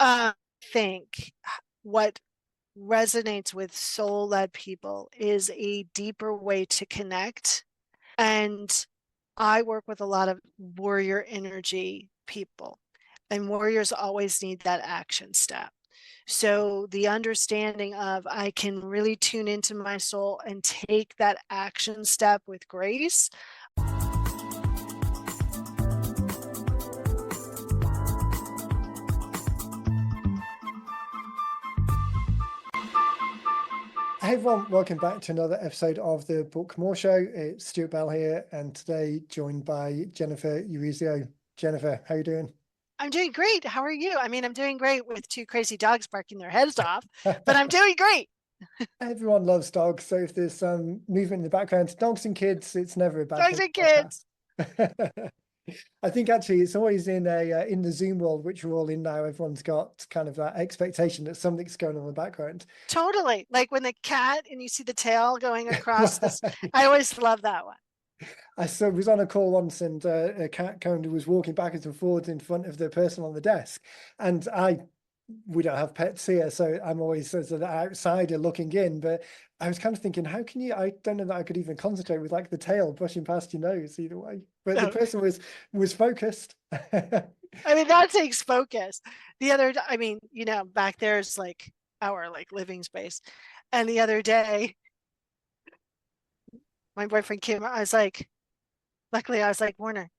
I think what resonates with soul-led people is a deeper way to connect. And I work with a lot of warrior energy people, and warriors always need that action step. So the understanding of I can really tune into my soul and take that action step with grace. Hey everyone, welcome back to another episode of the Book More Show. It's Stuart Bell here, and today joined by Jennifer Urezzio. Jennifer, how are you doing? I'm doing great. How are you? I mean, I'm doing great with two crazy dogs barking their heads off, but I'm doing great. Everyone loves dogs, so if there's some movement in the background, dogs and kids, it's never a bad Dogs thing and to kids. podcast. I think actually it's always in the Zoom world, which we're all in now. Everyone's got kind of that expectation that something's going on in the background. Totally. Like when the cat and you see the tail going across this. Right. I always love that one. Was on a call once, and a cat kind of was walking backwards and forwards in front of the person on the desk, and we don't have pets here, so I'm always as an outsider looking in. But I was kind of thinking, how can you? I don't know that I could even concentrate with like the tail brushing past your nose either way. But the No. person was focused. I mean, that takes focus. I mean, back there's like our like living space. And the other day, my boyfriend came, luckily I was like, Warner,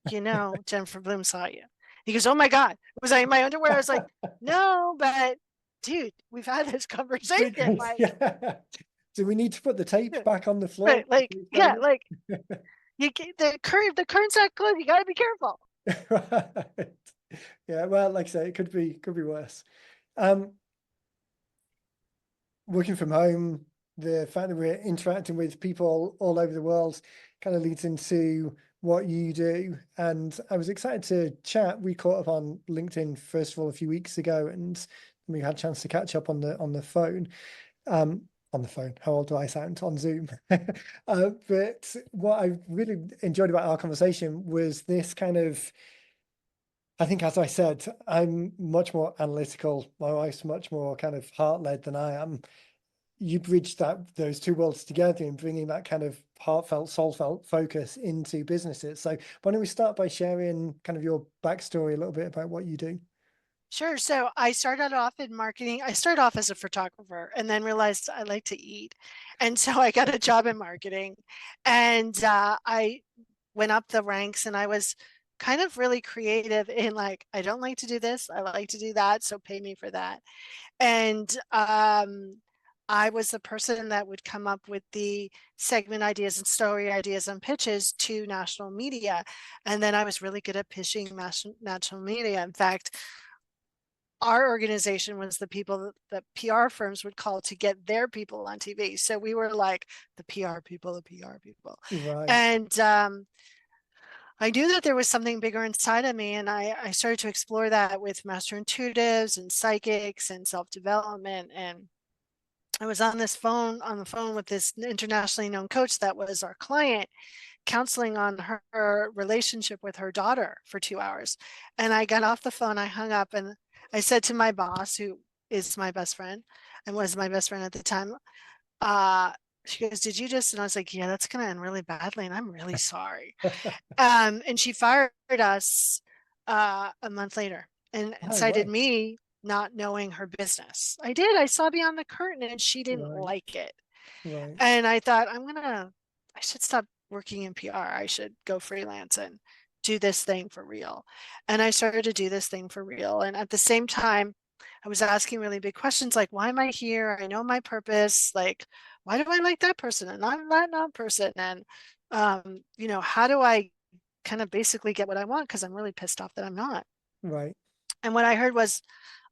Jennifer Bloom saw you. He goes, oh my God, was I in my underwear? I was like, no, but dude, we've had this conversation. Yeah. Do we need to put the tape back on the floor? Right, like, yeah, like the current's not good. You got to be careful. Right. Yeah, well, like I say, it could be worse. Um, Working from home, the fact that we're interacting with people all over the world kind of leads into what you do. And I was excited to chat. We caught up on LinkedIn first of all a few weeks ago, and we had a chance to catch up on the phone. On the phone, how old do I sound? On Zoom. But what I really enjoyed about our conversation was this kind of, I think, as I said, I'm much more analytical. My wife's much more kind of heart-led than I am. You bridge those two worlds together and bringing that kind of heartfelt, soulfelt focus into businesses. So why don't we start by sharing kind of your backstory, a little bit about what you do? Sure. So I started off in marketing. I started off as a photographer and then realized I like to eat. And so I got a job in marketing, and I went up the ranks, and I was kind of really creative in like, I don't like to do this. I like to do that. So pay me for that. And I was the person that would come up with the segment ideas and story ideas and pitches to national media. And then I was really good at pitching national media. In fact, our organization was the people that PR firms would call to get their people on TV. So we were like the PR people, the PR people. Right. And I knew that there was something bigger inside of me. And I started to explore that with master intuitives and psychics and self-development. And I was on the phone with this internationally known coach that was our client, counseling on her relationship with her daughter for 2 hours. And I got off the phone, I hung up, and I said to my boss, who is my best friend and was my best friend at the time, she goes, did you just? And I was like, yeah, that's going to end really badly. And I'm really sorry. And she fired us a month later and Oh, cited right. me not knowing her business. I did. I saw beyond the curtain and she didn't Right. like it. Right. And I thought, I should stop working in PR. I should go freelance and do this thing for real. And I started to do this thing for real. And at the same time, I was asking really big questions like, why am I here? I know my purpose. Like, why do I like that person and not person? And, how do I kind of basically get what I want? Because I'm really pissed off that I'm not. Right. And what I heard was,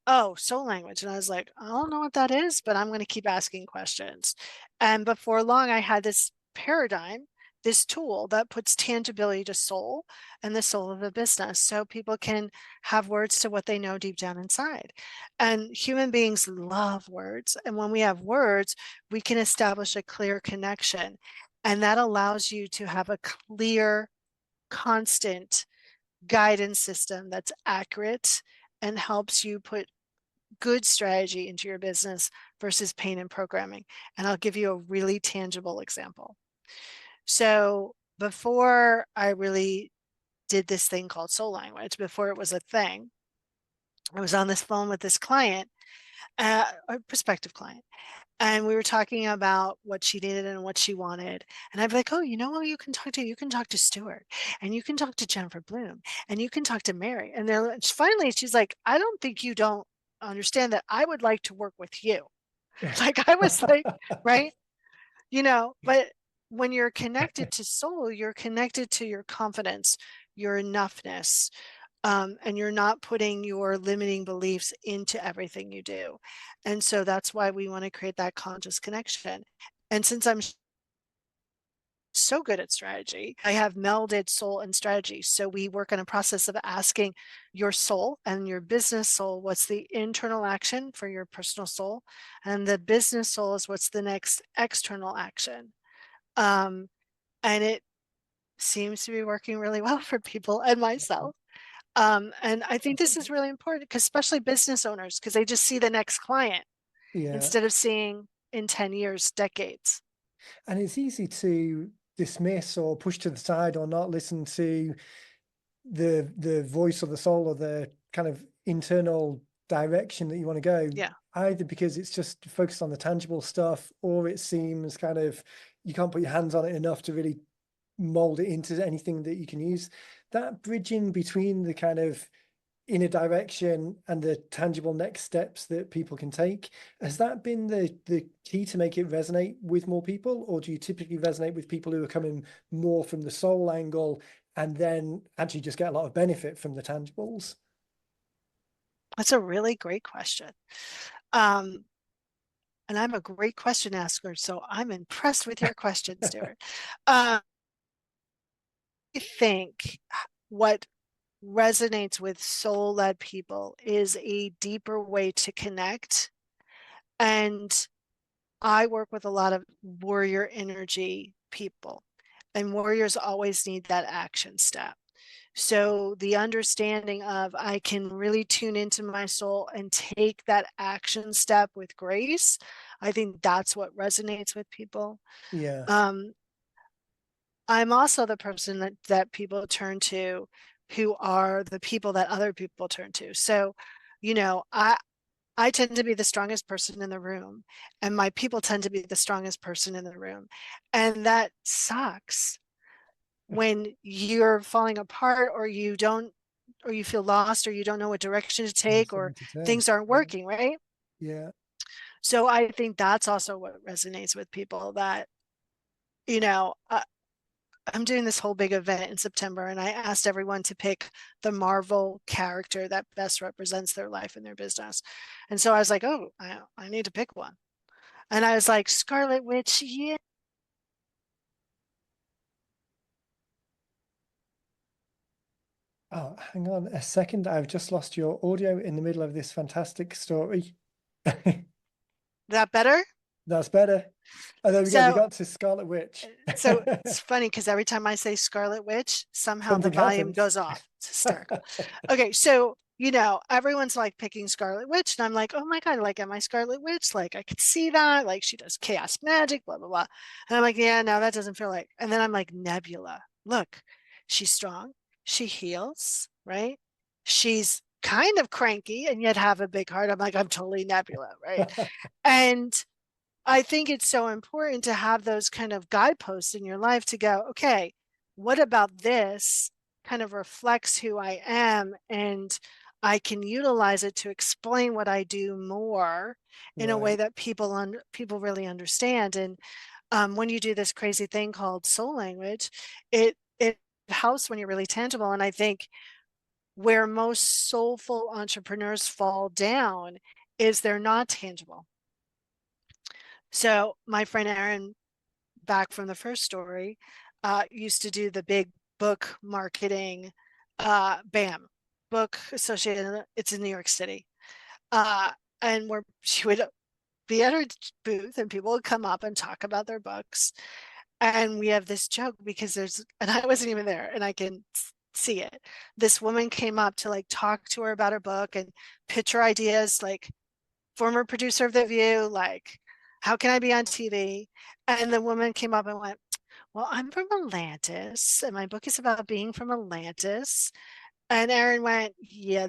oh, soul language. And I was like, I don't know what that is, but I'm going to keep asking questions. And before long, I had this paradigm, this tool that puts tangibility to soul and the soul of a business so people can have words to what they know deep down inside. And human beings love words. And when we have words, we can establish a clear connection. And that allows you to have a clear, constant guidance system that's accurate and helps you put good strategy into your business versus pain and programming. And I'll give you a really tangible example. So before I really did this thing called soul language, before it was a thing, I was on this phone with this client, a prospective client, and we were talking about what she needed and what she wanted. And I'd be like, oh, you know who you can talk to? You can talk to Stuart, and you can talk to Jennifer Bloom, and you can talk to Mary. And then finally, she's like, I don't think you don't understand that I would like to work with you. Like I was like, right? But when you're connected to soul, you're connected to your confidence, your enoughness, and you're not putting your limiting beliefs into everything you do. And so that's why we want to create that conscious connection. And since I'm so good at strategy, I have melded soul and strategy. So we work on a process of asking your soul and your business soul, what's the internal action for your personal soul? And the business soul is what's the next external action. Um, and it seems to be working really well for people and myself. And I think this is really important because especially business owners, because they just see the next client Yeah. instead of seeing in 10 years, decades. And it's easy to dismiss or push to the side or not listen to the voice of the soul or the kind of internal direction that you want to go, Yeah. either because it's just focused on the tangible stuff, or it seems kind of you can't put your hands on it enough to really mold it into anything that you can use. That bridging between the kind of inner direction and the tangible next steps that people can take, has that been the key to make it resonate with more people? Or do you typically resonate with people who are coming more from the soul angle and then actually just get a lot of benefit from the tangibles? That's a really great question. Um, and I'm a great question asker, so I'm impressed with your question, Stuart. I think what resonates with soul-led people is a deeper way to connect. And I work with a lot of warrior energy people, and warriors always need that action step. So the understanding of I can really tune into my soul and take that action step with grace, I think that's what resonates with people. Yeah. Um, I'm also the person that people turn to who are the people that other people turn to. So, you know, I tend to be the strongest person in the room, and my people tend to be the strongest person in the room. And that sucks when you're falling apart or you don't, or you feel lost or you don't know what direction to take or Something to turn. things aren't Yeah. working, right? Yeah. So I think that's also what resonates with people that, you know, I'm doing this whole big event in September, and I asked everyone to pick the Marvel character that best represents their life and their business. And so I was like, oh, I need to pick one. And I was like, Scarlet Witch, yeah. Oh, hang on a second. I've just lost your audio in the middle of this fantastic story. That better? That's better. Oh, there we go. We So got to Scarlet Witch. so it's funny because every time I say Scarlet Witch, somehow the Something volume happens. goes off. It's hysterical. Okay, so everyone's like picking Scarlet Witch, and I'm like, oh my God, like, am I Scarlet Witch? Like, I could see that. Like, she does chaos magic, blah, blah, blah. And I'm like, yeah, no, that doesn't feel like. And then I'm like, Nebula. Look, she's strong. She heals, right? She's kind of cranky and yet have a big heart. I'm like, I'm totally Nebula, right? And I think it's so important to have those kind of guideposts in your life to go, okay, what about this kind of reflects who I am, and I can utilize it to explain what I do more in a way Right. that people really understand. And when you do this crazy thing called soul language, it helps when you're really tangible. And I think where most soulful entrepreneurs fall down is they're not tangible. So my friend Aaron, back from the first story, used to do the big book marketing, BAM book associated. It's in New York City, uh, and where she would be at her booth, and people would come up and talk about their books. And we have this joke because and I wasn't even there, and I can see it. This woman came up to like talk to her about her book and pitch her ideas, like former producer of The View, like, how can I be on TV? And the woman came up and went, well, I'm from Atlantis, and my book is about being from Atlantis. And Aaron went, yeah,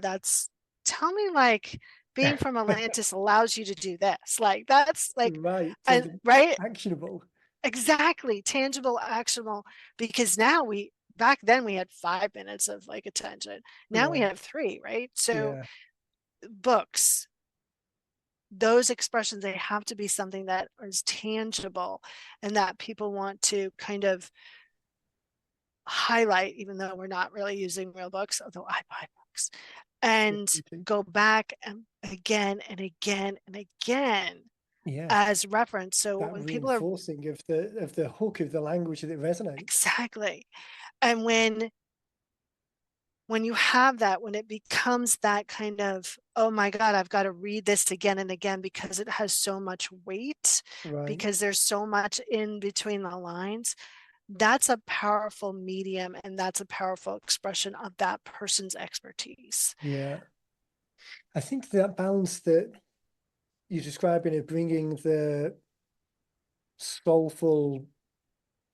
tell me, like, being from Atlantis allows you to do this. Like, that's like, Right. and Something right, actionable. exactly, tangible, actionable. Because now back then we had 5 minutes of like attention. Now we Right. have three, right? So Yeah. books, those expressions, they have to be something that is tangible and that people want to kind of highlight, even though we're not really using real books, although I buy books, Yeah. and Me too. go back and again and again and again Yeah. as reference. So That when people are reinforcing of the hook of the language that it resonates. exactly, and when you have that, when it becomes that kind of, oh my God, I've got to read this again and again because it has so much weight, Right. because there's so much in between the lines, that's a powerful medium and that's a powerful expression of that person's expertise. Yeah. I think that balance that you're describing of bringing the soulful,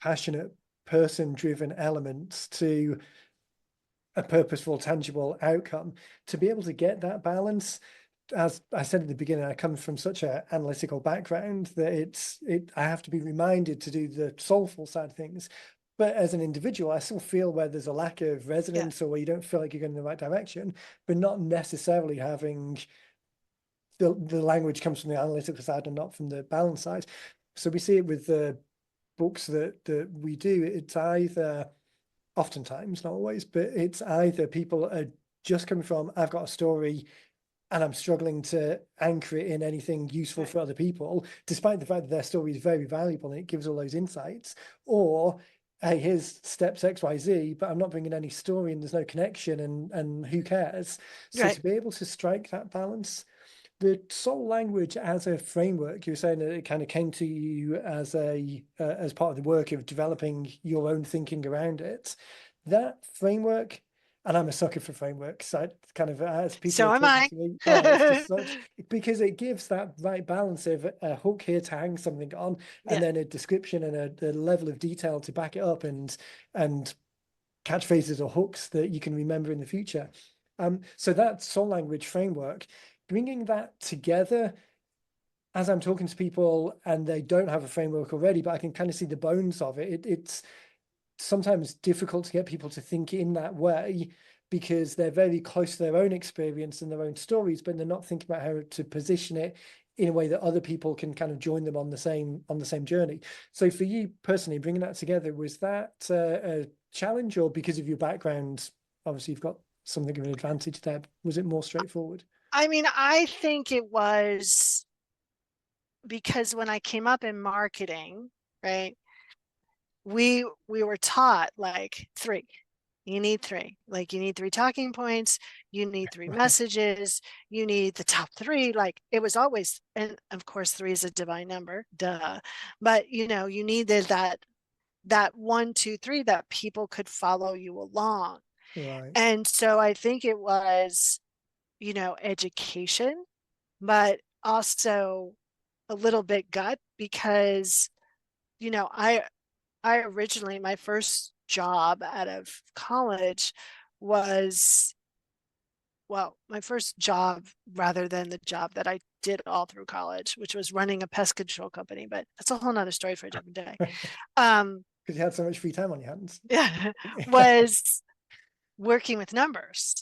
passionate, person-driven elements to a purposeful, tangible outcome, to be able to get that balance, as I said at the beginning, I come from such an analytical background that I have to be reminded to do the soulful side of things. But as an individual, I still feel where there's a lack of Yeah. resonance or where you don't feel like you're going in the right direction, but not necessarily having the language comes from the analytical side and not from the balance side. So we see it with the books that we do. It's either, oftentimes, not always, but it's either people are just coming from, I've got a story and I'm struggling to anchor it in anything useful Right. for other people, despite the fact that their story is very valuable and it gives all those insights. Or, hey, here's steps XYZ, but I'm not bringing any story and there's no connection, and who cares? So Right. to be able to strike that balance, the soul language as a framework, you were saying that it kind of came to you as as part of the work of developing your own thinking around it. That framework, and I'm a sucker for frameworks. I kind of, as people So are am talking I. to me, oh, it's just such, because it gives that right balance of a hook here to hang something on, and Yeah. then a description and a level of detail to back it up, and catchphrases or hooks that you can remember in the future. So that soul language framework, bringing that together as I'm talking to people and they don't have a framework already, but I can kind of see the bones of it. It's sometimes difficult to get people to think in that way because they're very close to their own experience and their own stories, but they're not thinking about how to position it in a way that other people can kind of join them on the same journey. So for you personally, bringing that together, was that a challenge, or because of your background, obviously you've got something of an advantage there, was it more straightforward? I mean, I think it was because when I came up in marketing, right, we were taught like three. You need three. Like you need three talking points, you need three Right. messages, you need the top three. Like it was always, and of course, three is a divine number, duh. But you needed that one, two, three that people could follow you along. Right. And so I think it was, education, but also a little bit gut because, you know, I I originally, my first job out of college was, well, my first job rather than the job that I did all through college, which was running a pest control company, but that's a whole nother story for a different day. Um, Because you had so much free time on your hands. yeah, was working with numbers.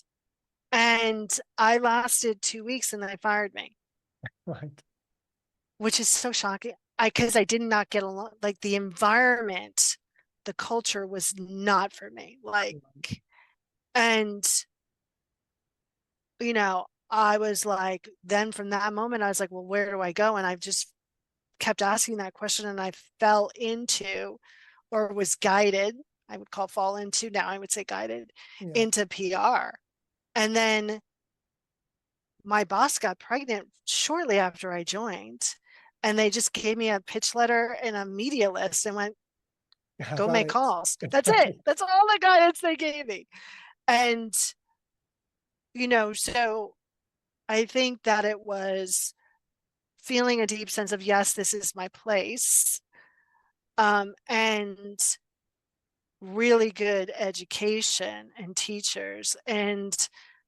And I lasted 2 weeks and they fired me, Right. which is so shocking. Because I did not get along, like the environment, the culture was not for me. Like, and I was like, then from that moment, I was like, well, where do I go? And I've just kept asking that question and I fell into or was guided, I would call fall into, now I would say guided Yeah. into PR. And then my boss got pregnant shortly after I joined. And they just gave me a pitch letter and a media list and went, Have Go at make it. calls. That's it. That's all the guidance they gave me. And, so I think that it was feeling a deep sense of, yes, this is my place. And really good education and teachers. And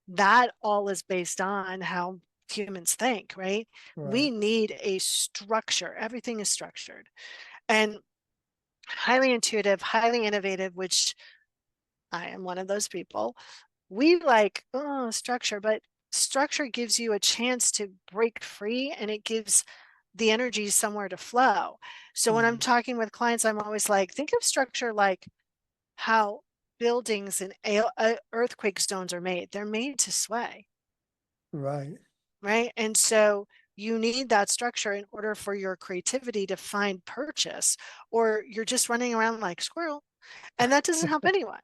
that all is based on how humans think, right? Right. We need a structure. Everything is structured and highly intuitive, highly innovative, which I am one of those people. We like, oh, structure, but structure gives you a chance to break free and it gives the energy somewhere to flow. So when I'm Mm. talking with clients, I'm always like, think of structure like how buildings and earthquake stones are made. They're made to sway, Right. right? And so you need that structure in order for your creativity to find purchase, or you're just running around like squirrel, and that doesn't help anyone.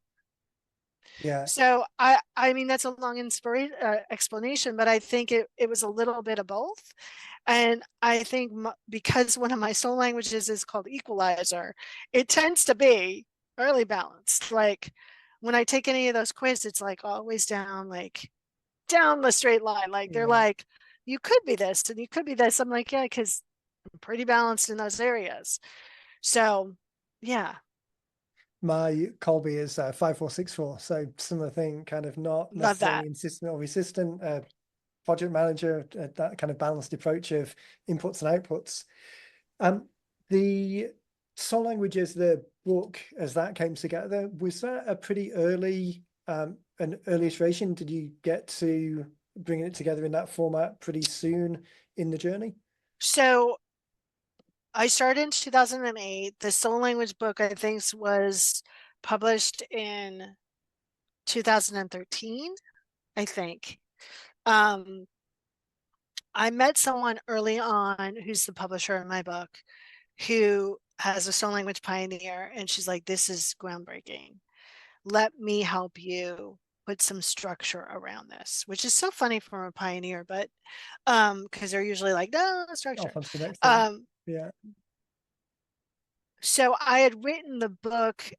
Yeah. So I mean, that's a long explanation, but I think it was a little bit of both. And I think because one of my soul languages is called equalizer, it tends to be fairly balanced. Like when I take any of those quizzes, it's like always down, like down the straight line. Like they're Yeah. like, you could be this and you could be this. I'm like, yeah, because I'm pretty balanced in those areas. So yeah, My Colby is 5464, so similar thing, kind of not love necessarily that. insistent or resistant. Project manager, that kind of balanced approach of inputs and outputs. The Soul Languages, the book, as that came together, was that a pretty early, an early iteration? Did you get to bringing it together in that format pretty soon in the journey? So I started in 2008. The Soul Language book, I think, was published in 2013, I think. Um, I met someone early on who's the publisher in my book who has a Soul Language Pioneer, and she's like, this is groundbreaking. Let me help you put some structure around this, which is so funny from a pioneer, but because they're usually like, no Off structure. onto the next thing. Um, Yeah. so I had written the book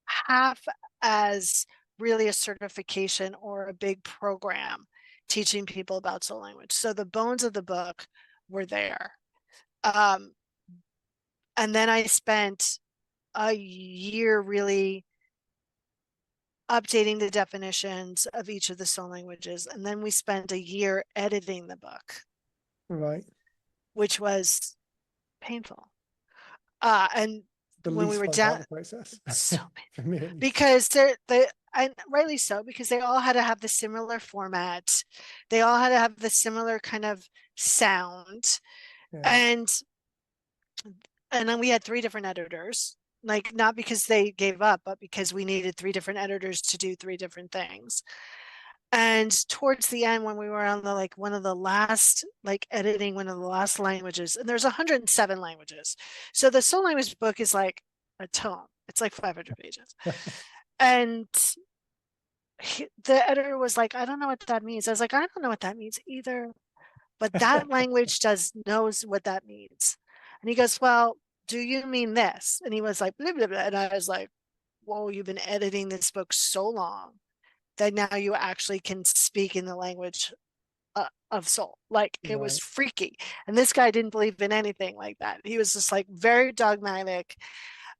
half as really a certification or a big program teaching people about soul language. So the bones of the book were there. Um, and then I spent a year really updating the definitions of each of the soul languages. And then we spent a year editing the book, Right. which was painful. And The when we least were fun part down, of the process, so for me at least. because and rightly so, because they all had to have the similar format, they all had to have the similar kind of sound, Yeah. and then we had three different editors, like not because they gave up, but because we needed three different editors to do three different things. And towards the end, when we were on the like one of the last, like editing one of the last languages, and there's 107 languages, so the soul language book is like a tome, it's like 500 pages. And the editor was like, I don't know what that means. I was like, I don't know what that means either, but that language does knows what that means. And he goes, well, do you mean this? And he was like, blah, blah, blah. And I was like, whoa, you've been editing this book so long that now you actually can speak in the language of soul. Like it was Right. freaky. And this guy didn't believe in anything like that. He was just like very dogmatic.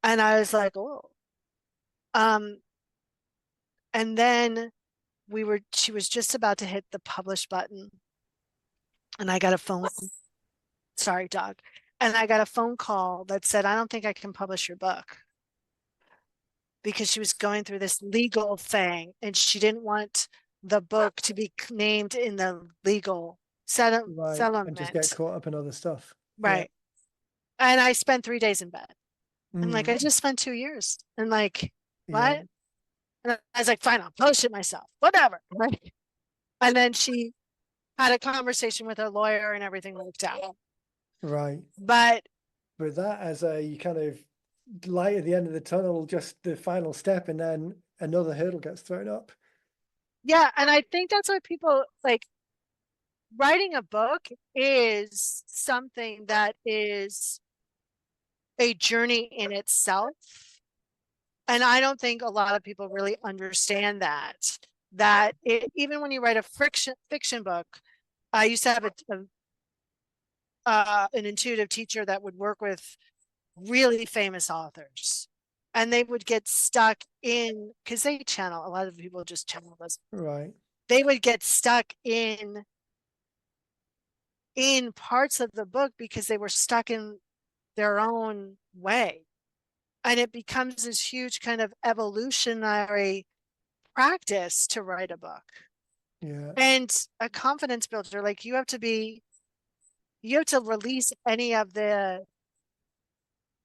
And I was like, oh. Um, and then she was just about to hit the publish button. And I got a phone, sorry, dog. And I got a phone call that said, I don't think I can publish your book because she was going through this legal thing and she didn't want the book to be named in the legal Right. And just get settlement. caught up in other stuff. Yeah. Right. And I spent 3 days in bed. And like, I Mm. just spent 2 years. And like, Yeah. what? And I was like, fine, I'll publish it myself, whatever. Right. And then she had a conversation with her lawyer and everything worked out. Right. But But that as a kind of light at the end of the tunnel, just the final step, and then another hurdle gets thrown up. yeah, and I think that's what people like writing a book is something that is a journey in itself. And I don't think a lot of people really understand that even when you write a fiction book, I used to have an intuitive teacher that would work with really famous authors, and they would get stuck in, because they channel, a lot of people just channel this. Right. They would get stuck in parts of the book because they were stuck in their own way. And it becomes this huge kind of evolutionary practice to write a book Yeah. and a confidence builder. Like you have to release any of the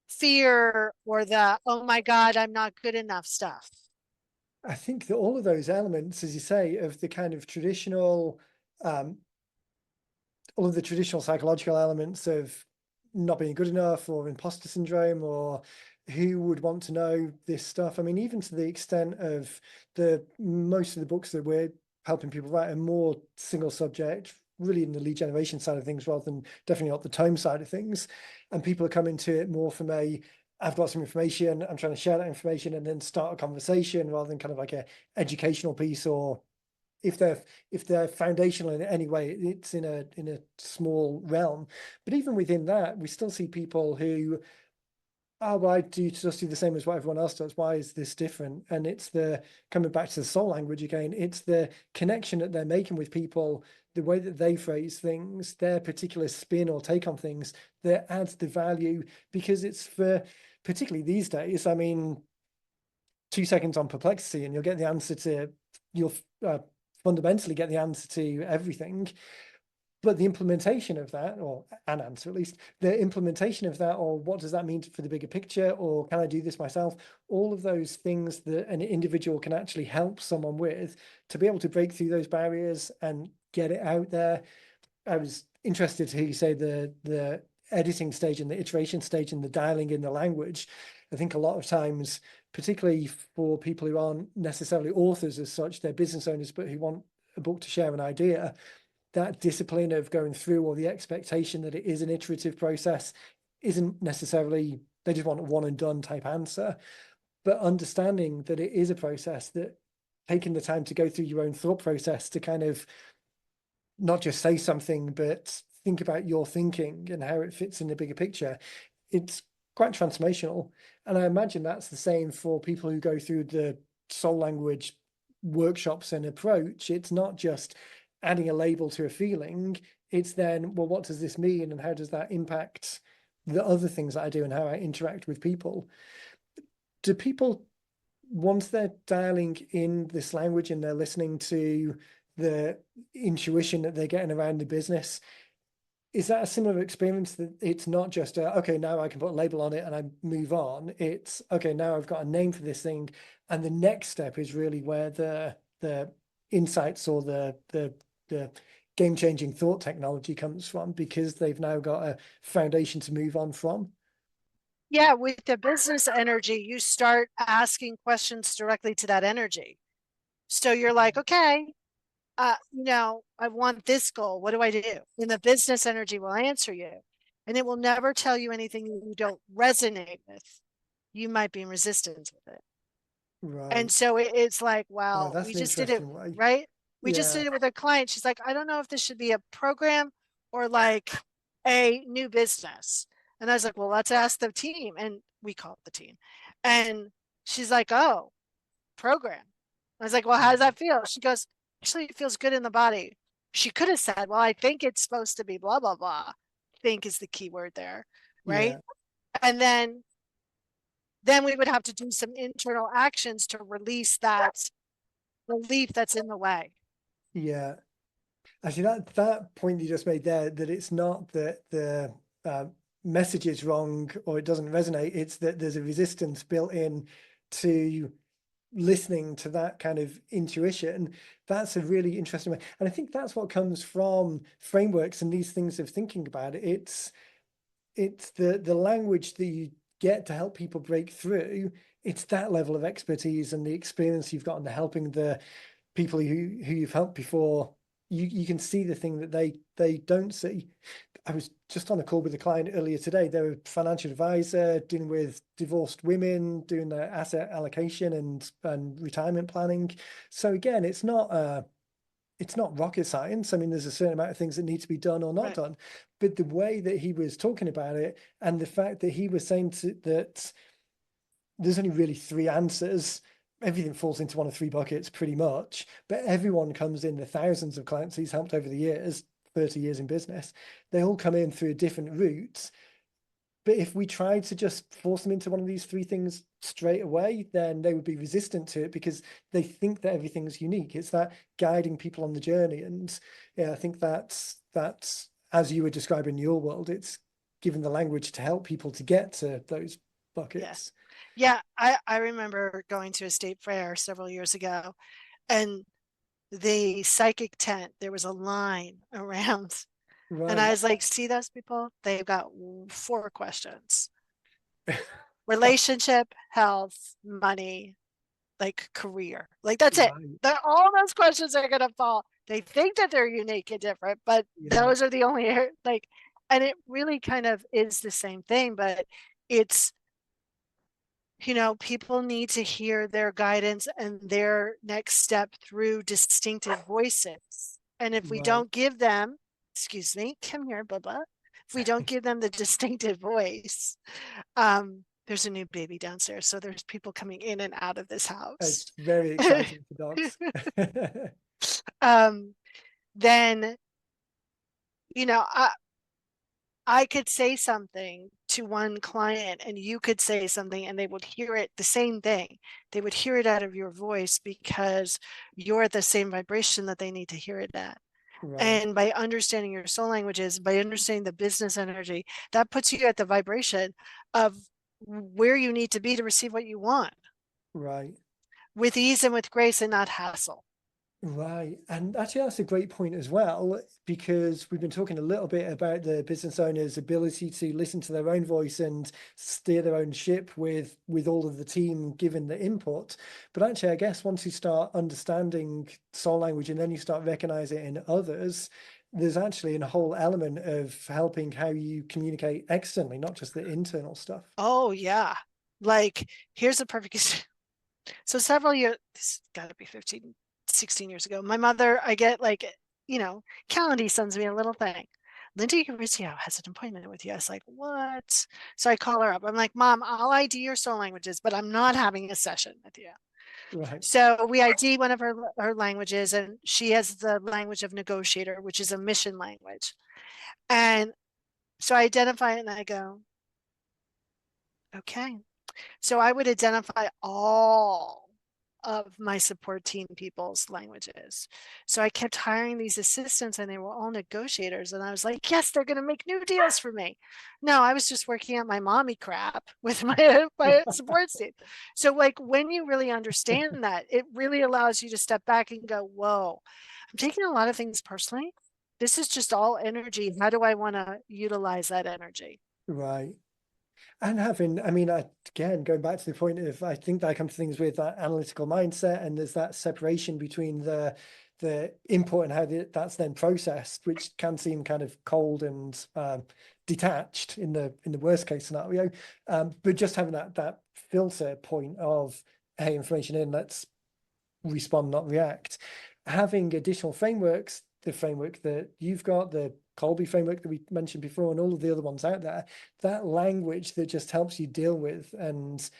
fear or the, oh my God, I'm not good enough stuff. I think that all of those elements, as you say, of the kind of traditional, um, all of the traditional psychological elements of not being good enough or imposter syndrome or who would want to know this stuff. I mean, even to the extent of most of the books that we're helping people write are more single subject, really in the lead generation side of things rather than definitely not the tome side of things. And people are coming to it more from I've got some information, I'm trying to share that information and then start a conversation rather than kind of like a educational piece, or if they're foundational in any way, it's in a small realm. But even within that, we still see people who, oh, well, I do just do the same as what everyone else does. Why is this different? And it's the coming back to the soul language again. It's the connection that they're making with people, the way that they phrase things, their particular spin or take on things that adds the value, because it's for, particularly these days, I mean, 2 seconds on perplexity and you'll get the answer to, you'll fundamentally get the answer to everything. But the implementation of that, or an answer at least, the implementation of that, or what does that mean for the bigger picture, or can I do this myself? All of those things that an individual can actually help someone with to be able to break through those barriers and get it out there. I was interested to hear you say the editing stage and the iteration stage and the dialing in the language. I think a lot of times, particularly for people who aren't necessarily authors as such, they're business owners, but who want a book to share an idea, that discipline of going through, or the expectation that it is an iterative process, isn't necessarily, they just want a one and done type answer. But understanding that it is a process, that taking the time to go through your own thought process to kind of not just say something, but think about your thinking and how it fits in the bigger picture, it's quite transformational. And I imagine that's the same for people who go through the soul language workshops and approach. It's not just adding a label to a feeling. It's then, well, what does this mean? And how does that impact the other things that I do and how I interact with people? Do people, once they're dialing in this language and they're listening to the intuition that they're getting around the business, is that a similar experience, that it's not just okay, now I can put a label on it and I move on? It's okay, now I've got a name for this thing, and the next step is really where the insights or the game-changing thought technology comes from, because they've now got a foundation to move on from. Yeah, with the business energy, you start asking questions directly to that energy. So you're like, okay, I want this goal. What do I do? And the business energy will answer you. And it will never tell you anything you don't resonate with. You might be in resistance with it. And Right. so it's like, Oh, well, that's we an just did it, interesting way. right? We just Yeah. did it with a client. She's like, I don't know if this should be a program or like a new business. And I was like, well, let's ask the team. And we call it the team. And she's like, oh, program. I was like, well, how does that feel? She goes, actually, it feels good in the body. She could have said, well, I think it's supposed to be blah, blah, blah. Think is the key word there. Right. Yeah. And then we would have to do some internal actions to release that belief that's in the way. Yeah. Actually, that point you just made there, that it's not that the message is wrong or it doesn't resonate, it's that there's a resistance built in to listening to that kind of intuition. That's a really interesting way. And I think that's what comes from frameworks and these things of thinking about it. It's the language that you get to help people break through. It's that level of expertise and the experience you've got in the helping the people who you've helped before. You can see the thing that they don't see. I was just on a call with a client earlier today. They're a financial advisor dealing with divorced women, doing their asset allocation and retirement planning. So again, it's not rocket science. I mean, there's a certain amount of things that need to be done or not Right. done. But the way that he was talking about it, and the fact that he was saying that there's only really three answers. Everything falls into one of three buckets pretty much, but everyone comes in, the thousands of clients he's helped over the years, 30 years in business, they all come in through a different route. But if we tried to just force them into one of these three things straight away, then they would be resistant to it because they think that everything's unique. It's that guiding people on the journey. And yeah, I think that's as you were describing your world, it's given the language to help people to get to those Yeah. buckets. Yeah. I remember going to a state fair several years ago, and the psychic tent, there was a line around. And I Right. was like, see those people? They've got four questions: relationship, health, money, like career. Like that's it. Right. That all those questions are gonna fall. They think that they're unique and different, but Yeah. those are the only like, and it really kind of is the same thing, but it's, people need to hear their guidance and their next step through distinctive voices. And if we Right. don't give them, excuse me, come here, blah, blah. If we don't give them the distinctive voice, there's a new baby downstairs. So there's people coming in and out of this house. It's very exciting for dogs. um, then, you know, I could say something to one client and you could say something and they would hear it the same thing. They would hear it out of your voice because you're at the same vibration that they need to hear it at. Right. And by understanding your soul languages, by understanding the business energy, that puts you at the vibration of where you need to be to receive what you want Right. with ease and with grace and not hassle. Right. And actually, that's a great point as well, because we've been talking a little bit about the business owner's ability to listen to their own voice and steer their own ship with all of the team given the input. But actually, I guess once you start understanding soul language and then you start recognizing it in others, there's actually a whole element of helping how you communicate externally, not just the internal stuff. Oh, yeah. Like, here's a perfect So several years, this got to be 15, 16 years ago, my mother, I get like, Calendly sends me a little thing. Linda Urezzio has an appointment with you. I was like, what? So I call her up. I'm like, Mom, I'll ID your soul languages, but I'm not having a session with you. Right. So we ID one of her languages, and she has the language of negotiator, which is a mission language. And so I identify it and I go, okay. So I would identify all of my support team people's languages. So I kept hiring these assistants and they were all negotiators. And I was like, yes, they're going to make new deals for me. No, I was just working on my mommy crap with my support team. So like when you really understand that, it really allows you to step back and go, whoa, I'm taking a lot of things personally. This is just all energy. How do I want to utilize that energy? Right. And having, I mean, again, going back to the point of, I think that I come to things with that analytical mindset, and there's that separation between the input and how that's then processed, which can seem kind of cold and detached in the worst case scenario. But just having that filter point of, hey, information in, let's respond, not react. Having additional frameworks, the framework that you've got, the Colby framework that we mentioned before, and all of the other ones out there, that language that just helps you deal with and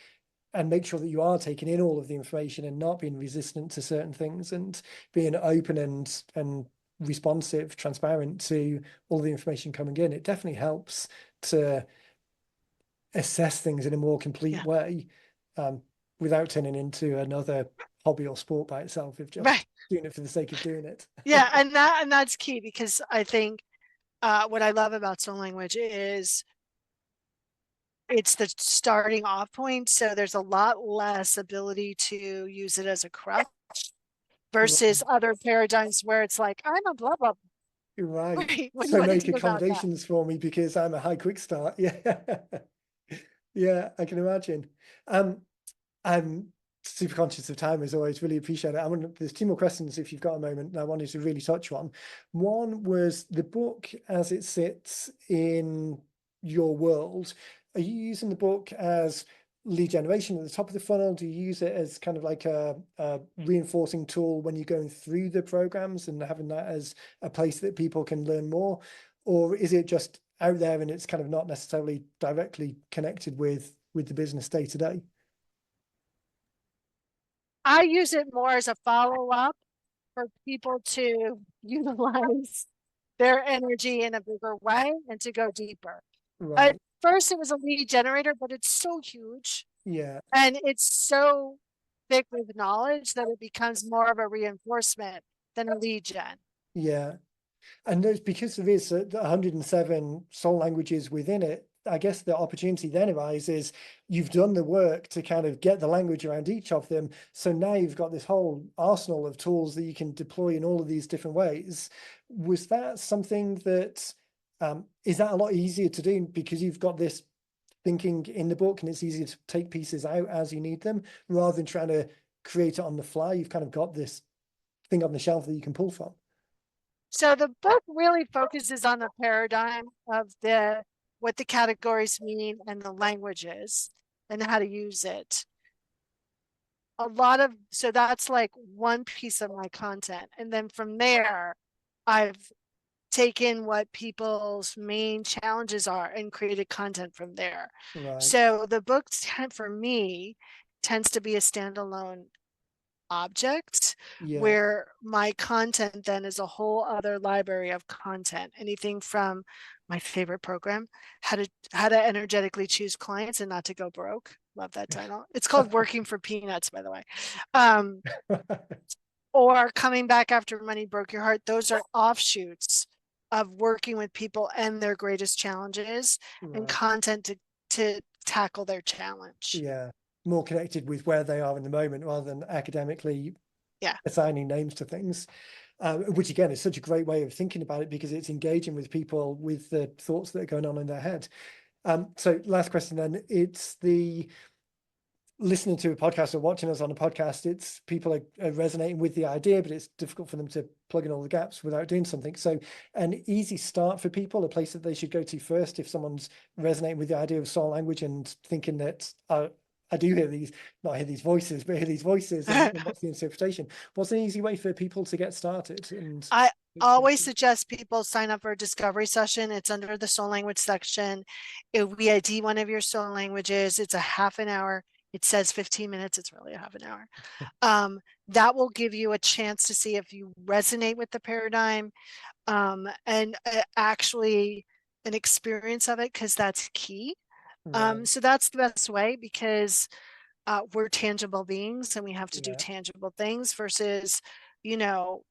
make sure that you are taking in all of the information and not being resistant to certain things and being open and responsive, transparent to all the information coming in. It definitely helps to assess things in a more complete Yeah. way, without turning into another hobby or sport by itself, if just Right. doing it for the sake of doing it. Yeah. And that's key because I think what I love about soul language is it's the starting off point. So there's a lot less ability to use it as a crutch versus Right. other paradigms where it's like, I'm a blah, blah, You're blah. right. Right. What do you So want to make do about that? accommodations for me because I'm a high quick start. Yeah. Yeah, I can imagine. Um, I'm super conscious of time as always. Really appreciate it. There's two more questions if you've got a moment I wanted to really touch on. One was the book as it sits in your world. Are you using the book as lead generation at the top of the funnel? Do you use it as kind of like a reinforcing tool when you're going through the programs and having that as a place that people can learn more? Or is it just out there and it's kind of not necessarily directly connected with the business day to day? I use it more as a follow-up for people to utilize their energy in a bigger way and to go deeper. At Right. first, it was a lead generator, but it's so huge Yeah. and it's so thick with knowledge that it becomes more of a reinforcement than a lead gen. Yeah. And there's, because there is 107 soul languages within it, I guess the opportunity then arises, you've done the work to kind of get the language around each of them. So now you've got this whole arsenal of tools that you can deploy in all of these different ways. Was that something that, is that a lot easier to do because you've got this thinking in the book and it's easier to take pieces out as you need them rather than trying to create it on the fly? You've kind of got this thing on the shelf that you can pull from. So the book really focuses on the paradigm of what the categories mean and the languages and how to use it. So that's like one piece of my content. And then from there, I've taken what people's main challenges are and created content from there. Right. So the book for me tends to be a standalone object Yeah. where my content then is a whole other library of content, anything from my favorite program, how to energetically choose clients and not to go broke. Love that title. It's called Working for Peanuts, by the way. um, or Coming Back After Money Broke Your Heart. Those are offshoots of working with people and their greatest challenges and Right. content to tackle their challenge. Yeah. More connected with where they are in the moment rather than academically Yeah. assigning names to things. Which again is such a great way of thinking about it because it's engaging with people with the thoughts that are going on in their head. So last question then, it's the listening to a podcast or watching us on a podcast, it's people are resonating with the idea, but it's difficult for them to plug in all the gaps without doing something. So an easy start for people, a place that they should go to first if someone's resonating with the idea of soul language and thinking that I do hear these, not hear these voices, but hear these voices and what's the interpretation? What's an easy way for people to get started? And I always suggest people sign up for a discovery session. It's under the soul language section. We ID one of your soul languages. It's a half an hour. It says 15 minutes. It's really a half an hour. That will give you a chance to see if you resonate with the paradigm and actually an experience of it, because that's key. right. So that's the best way because we're tangible beings and we have to do Yeah. tangible things versus, you know,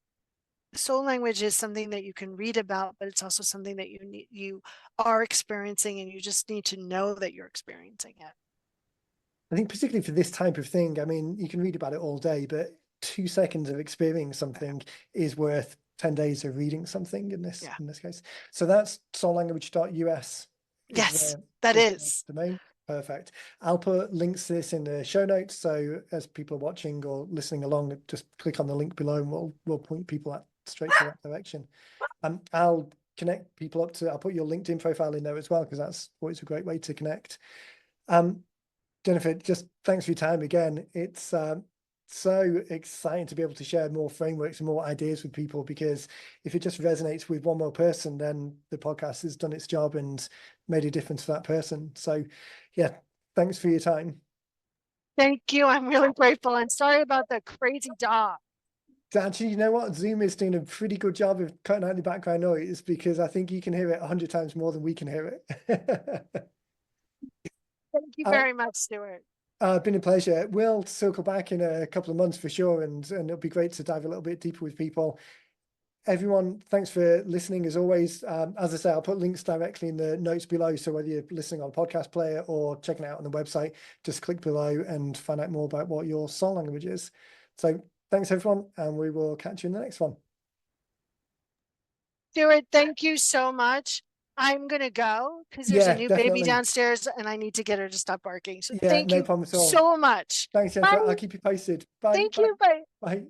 soul language is something that you can read about, but it's also something that you are experiencing and you just need to know that you're experiencing it. I think particularly for this type of thing, I mean, you can read about it all day, but 2 seconds of experiencing something is worth 10 days of reading something Yeah. in this case. So that's soullanguage.us Yes, that is the is. domain. Perfect. I'll put links to this in the show notes. So as people are watching or listening along, just click on the link below and we'll point people straight to that direction. I'll connect people up to, I'll put your LinkedIn profile in there as well, because that's always a great way to connect. Jennifer, just thanks for your time again. It's so exciting to be able to share more frameworks and more ideas with people, because if it just resonates with one more person, then the podcast has done its job and made a difference for that person. So yeah, thanks for your time. Thank you. I'm really grateful and sorry about the crazy dog. Actually, you know what? Zoom is doing a pretty good job of cutting out the background noise, because I think you can hear it 100 times more than we can hear it. Thank you uh, very much, Stuart. Been a pleasure. We'll circle back in a couple of months for sure, and it'll be great to dive a little bit deeper with people. Everyone, thanks for listening as always. As I say, I'll put links directly in the notes below, so whether you're listening on a podcast player or checking it out on the website, just click below and find out more about what your soul language is. So thanks everyone, and we will catch you in the next one. Stuart, thank you so much. I'm gonna go because there's a Yeah, new baby definitely. downstairs and I need to get her to stop barking. So Yeah, thank no you problem at all. so much. Thanks, Jennifer. Bye. I'll keep you posted. Bye. Thank Bye. you. Bye. Bye.